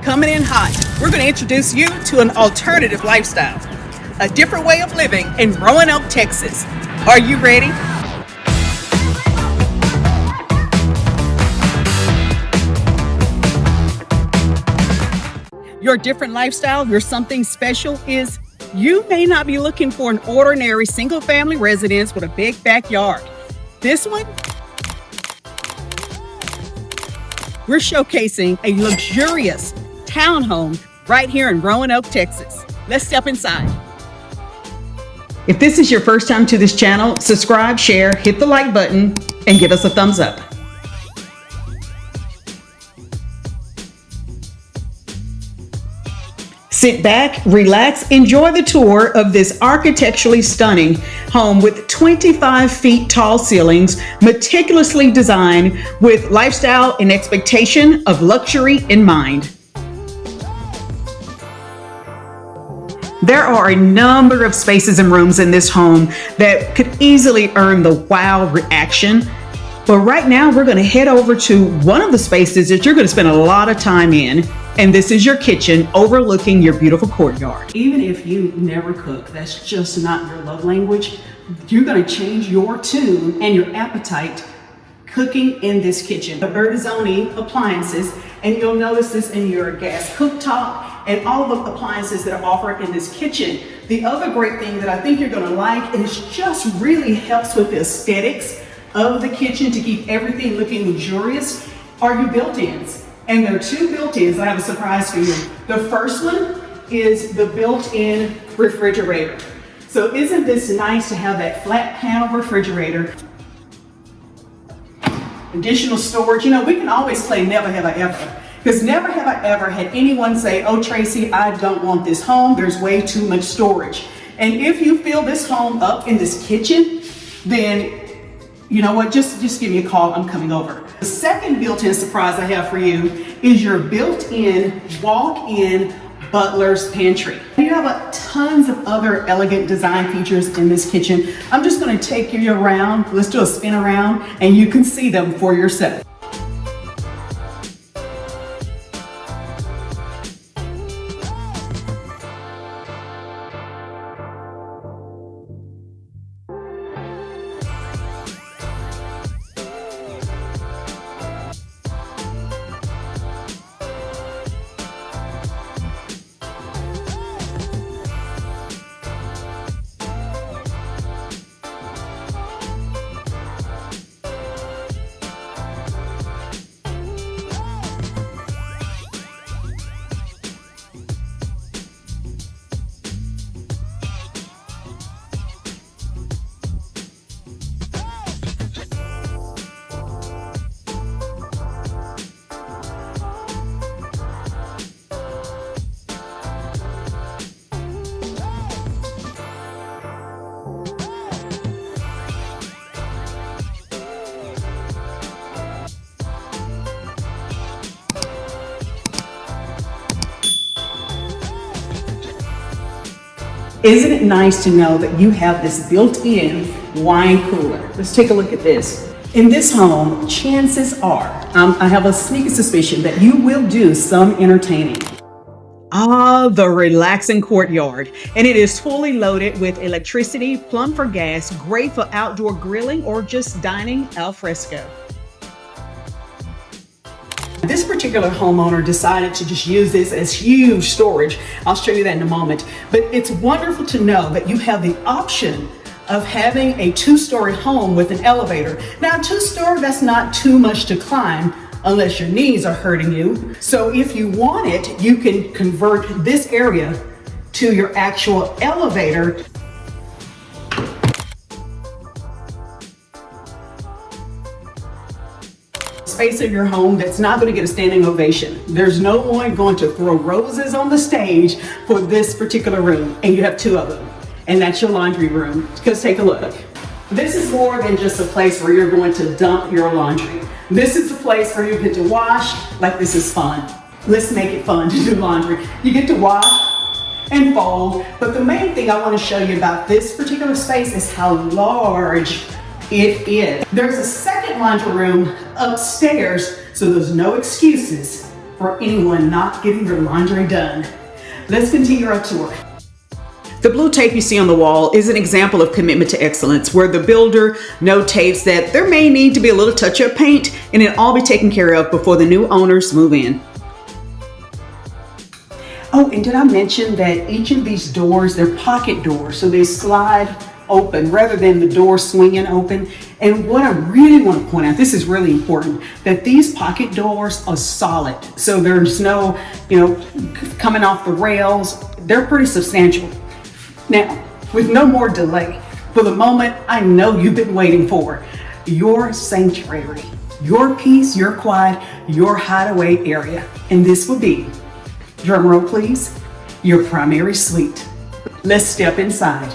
Coming in hot, we're going to introduce you to an alternative lifestyle, a different way of living in Roanoke, Texas. Are you ready? Your different lifestyle, your something special is you may not be looking for an ordinary single-family residence with a big backyard. This one, we're showcasing a luxurious townhome right here in Roanoke, Texas. Let's step inside. If this is your first time to this channel, subscribe, share, hit the like button, and give us a thumbs up. Sit back, relax, enjoy the tour of this architecturally stunning home with 25 feet tall ceilings, meticulously designed with lifestyle and expectation of luxury in mind. There are a number of spaces and rooms in this home that could easily earn the wow reaction. But right now we're going to head over to one of the spaces that you're going to spend a lot of time in. And this is your kitchen overlooking your beautiful courtyard. Even if you never cook, that's just not your love language, you're going to change your tune and your appetite cooking in this kitchen. The Bertazzoni appliances, and you'll notice this in your gas cooktop and all the appliances that are offered in this kitchen. The other great thing that I think you're going to like, and it just really helps with the aesthetics of the kitchen to keep everything looking luxurious, are your built-ins. And there are two built-ins. I have a surprise for you. The first one is the built-in refrigerator. So isn't this nice to have that flat panel refrigerator? Additional storage. You know, we can always play never have I ever. Because never have I ever had anyone say, oh, Tracy, I don't want this home. There's way too much storage. And if you fill this home up in this kitchen, then you know what, just give me a call, I'm coming over. The second built-in surprise I have for you is your built-in walk-in butler's pantry. You have tons of other elegant design features in this kitchen. I'm just gonna take you around, let's do a spin around, and you can see them for yourself. Isn't it nice to know that you have this built-in wine cooler? Let's take a look at this. In this home, chances are, I have a sneaky suspicion that you will do some entertaining. The relaxing courtyard. And it is fully loaded with electricity, plumb for gas, great for outdoor grilling or just dining al fresco. This particular homeowner decided to just use this as huge storage. I'll show you that in a moment. But it's wonderful to know that you have the option of having a two-story home with an elevator. Now, two-story, that's not too much to climb unless your knees are hurting you. So if you want it, you can convert this area to your actual elevator. Space of your home that's not going to get a standing ovation. There's no one going to throw roses on the stage for this particular room, and you have two of them, and that's your laundry room. Because take a look. This is more than just a place where you're going to dump your laundry. This is a place where you get to wash. Like, this is fun. Let's make it fun to do laundry. You get to wash and fold, but the main thing I want to show you about this particular space is how large it is. There's a second laundry room upstairs, so there's no excuses for anyone not getting their laundry done. Let's continue our tour. The blue tape you see on the wall is an example of commitment to excellence, where the builder notates that there may need to be a little touch-up paint and it'll all be taken care of before the new owners move in. Oh, and did I mention that each of these doors, they're pocket doors, so they slide open rather than the door swinging open. And what I really want to point out, this is really important, that these pocket doors are solid. So there's no, coming off the rails. They're pretty substantial. Now, with no more delay, for the moment I know you've been waiting for, your sanctuary, your peace, your quiet, your hideaway area. And this will be, drum roll please, your primary suite. Let's step inside.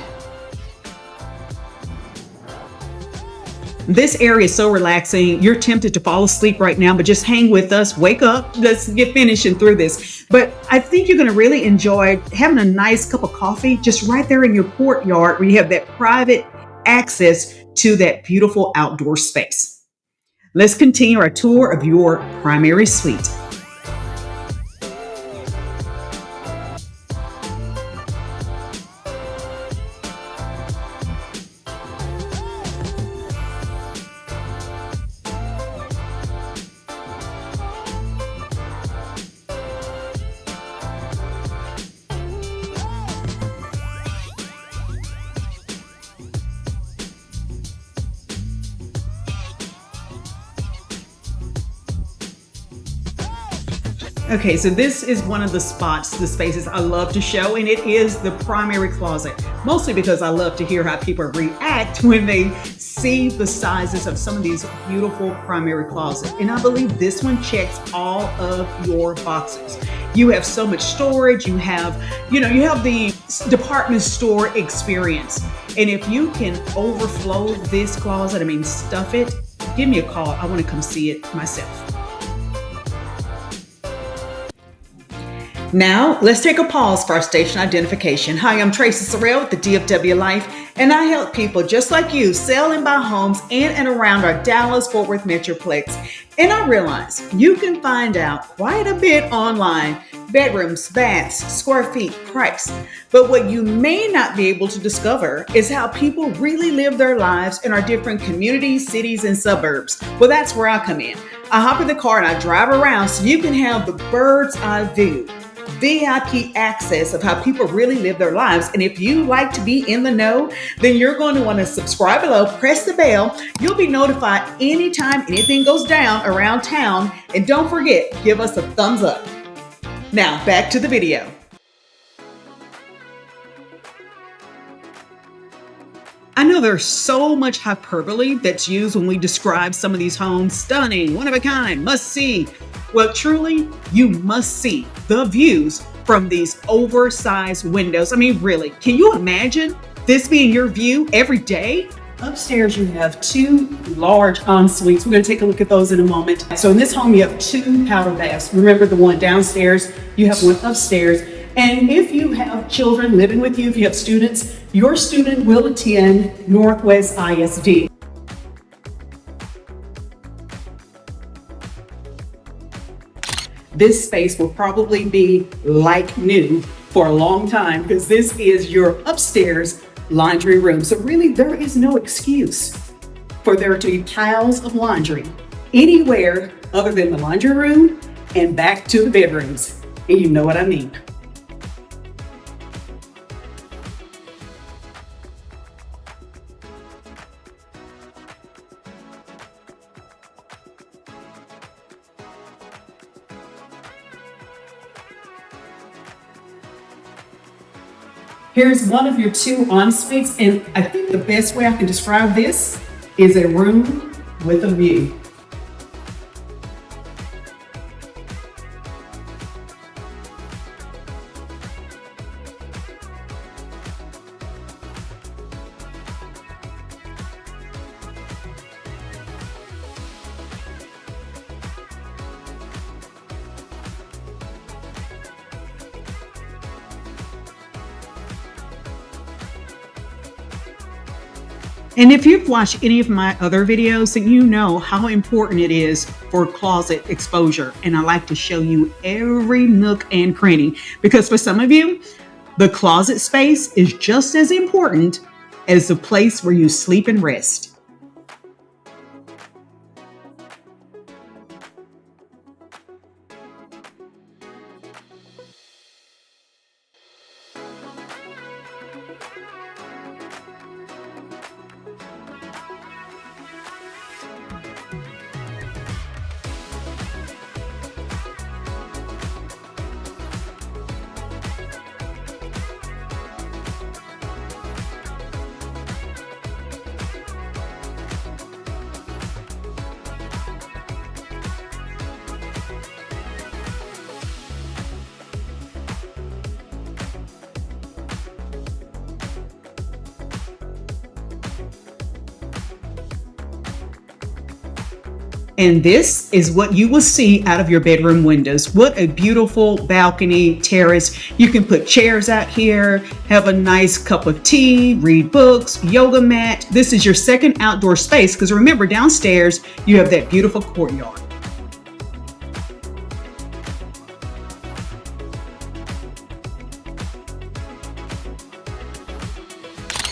This area is so relaxing. You're tempted to fall asleep right now, but just hang with us. Wake up. Let's get finishing through this. But I think you're going to really enjoy having a nice cup of coffee just right there in your courtyard where you have that private access to that beautiful outdoor space. Let's continue our tour of your primary suite. Okay, so this is one of the spaces I love to show, and it is the primary closet, mostly because I love to hear how people react when they see the sizes of some of these beautiful primary closets. And I believe this one checks all of your boxes. You have so much storage, you have the department store experience. And if you can overflow this closet, stuff it, give me a call. I want to come see it myself. Now, let's take a pause for our station identification. Hi, I'm Tracey Serrell with the DFW Life, and I help people just like you sell and buy homes in and around our Dallas-Fort Worth Metroplex. And I realize you can find out quite a bit online: bedrooms, baths, square feet, price. But what you may not be able to discover is how people really live their lives in our different communities, cities, and suburbs. Well, that's where I come in. I hop in the car and I drive around so you can have the bird's eye view, VIP access of how people really live their lives. And if you like to be in the know, then you're going to want to subscribe below, press the bell. You'll be notified anytime anything goes down around town. And don't forget, give us a thumbs up. Now back to the video. I know there's so much hyperbole that's used when we describe some of these homes. Stunning, one of a kind, must see. Well, truly, you must see the views from these oversized windows. Really, can you imagine this being your view every day? Upstairs, you have two large en-suites. We're going to take a look at those in a moment. So in this home, you have two powder baths. Remember the one downstairs, you have one upstairs. And if you have children living with you, if you have students, your student will attend Northwest ISD. This space will probably be like new for a long time because this is your upstairs laundry room. So really, there is no excuse for there to be piles of laundry anywhere other than the laundry room and back to the bedrooms. And you know what I mean. Here's one of your two en-suites, and I think the best way I can describe this is a room with a view. And if you've watched any of my other videos, then you know how important it is for closet exposure. And I like to show you every nook and cranny, because for some of you, the closet space is just as important as the place where you sleep and rest. And this is what you will see out of your bedroom windows. What a beautiful balcony terrace. You can put chairs out here, have a nice cup of tea, read books, yoga mat. This is your second outdoor space, because remember, downstairs you have that beautiful courtyard.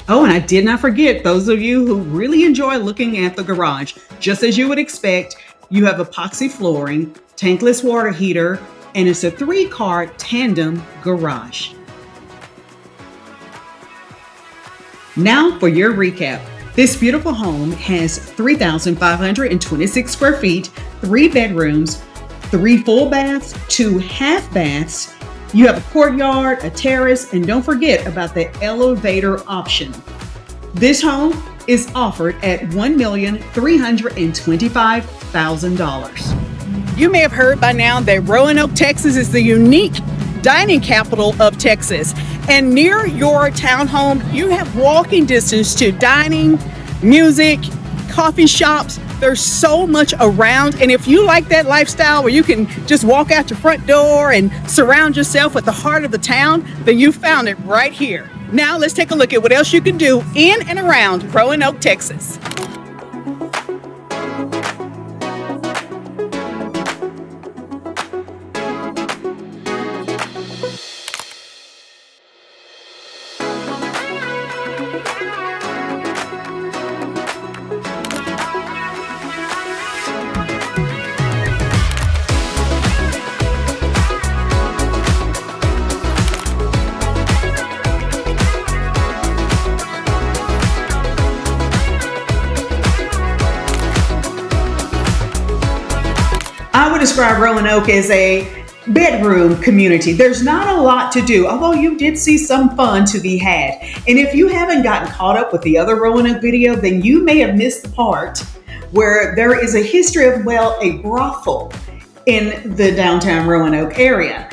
Oh, and I did not forget those of you who really enjoy looking at the garage. Just as you would expect, you have epoxy flooring, tankless water heater, and it's a 3-car tandem garage. Now for your recap. This beautiful home has 3,526 square feet, 3 bedrooms, 3 full baths, 2 half baths. You have a courtyard, a terrace, and don't forget about the elevator option. This home is offered at $1,325,000. You may have heard by now that Roanoke, Texas is the unique dining capital of Texas. And near your townhome, you have walking distance to dining, music, coffee shops. There's so much around, and if you like that lifestyle where you can just walk out your front door and surround yourself with the heart of the town, then you found it right here. Now let's take a look at what else you can do in and around Roanoke, Texas. I would describe Roanoke as a bedroom community. There's not a lot to do, although you did see some fun to be had. And if you haven't gotten caught up with the other Roanoke video, then you may have missed the part where there is a history of, well, a brothel in the downtown Roanoke area.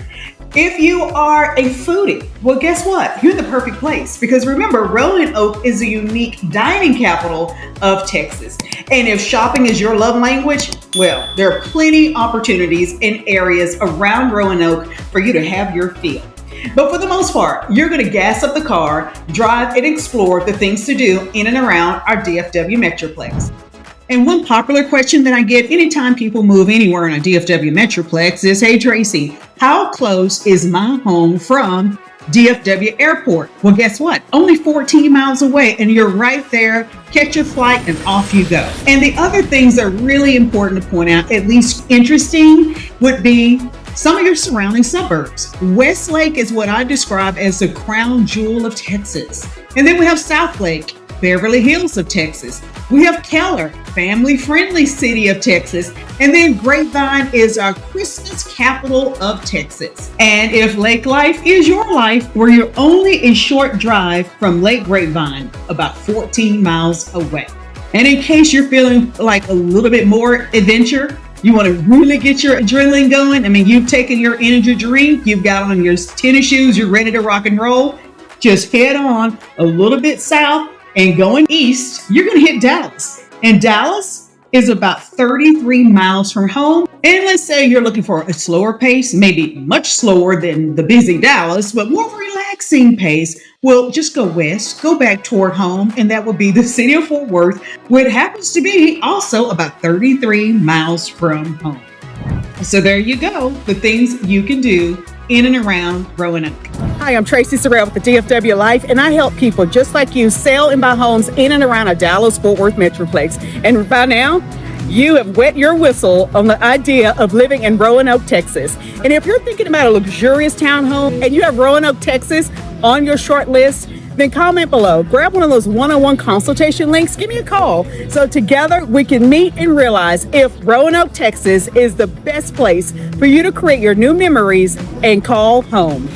If you are a foodie, well, guess what? You're in the perfect place, because remember, Roanoke is a unique dining capital of Texas. And if shopping is your love language, well, there are plenty opportunities in areas around Roanoke for you to have your fill. But for the most part, you're going to gas up the car, drive, and explore the things to do in and around our DFW Metroplex. And one popular question that I get anytime people move anywhere in a DFW Metroplex is, hey, Tracey, how close is my home from DFW Airport? Well, guess what? Only 14 miles away, and you're right there. Catch your flight and off you go. And the other things that are really important to point out, at least interesting, would be some of your surrounding suburbs. Westlake is what I describe as the crown jewel of Texas. And then we have Southlake, Beverly Hills of Texas. We have Keller, family-friendly city of Texas. And then Grapevine is our Christmas capital of Texas. And if lake life is your life, where you're only a short drive from Lake Grapevine, about 14 miles away. And in case you're feeling like a little bit more adventure, you want to really get your adrenaline going, I mean, you've taken your energy drink, you've got on your tennis shoes, you're ready to rock and roll, just head on a little bit south and going east, you're going to hit Dallas. And Dallas is about 33 miles from home. And let's say you're looking for a slower pace, maybe much slower than the busy Dallas, but more relaxed sightseeing pace, we'll just go west, go back toward home, and that would be the city of Fort Worth, which happens to be also about 33 miles from home. So there you go, the things you can do in and around Roanoke. Hi, I'm Tracey Serrell with the DFW Life, and I help people just like you sell and buy homes in and around a Dallas-Fort Worth metroplex. And by now, you have wet your whistle on the idea of living in Roanoke, Texas. And if you're thinking about a luxurious townhome and you have Roanoke, Texas on your short list, then comment below. Grab one of those one-on-one consultation links. Give me a call. So together we can meet and realize if Roanoke, Texas is the best place for you to create your new memories and call home.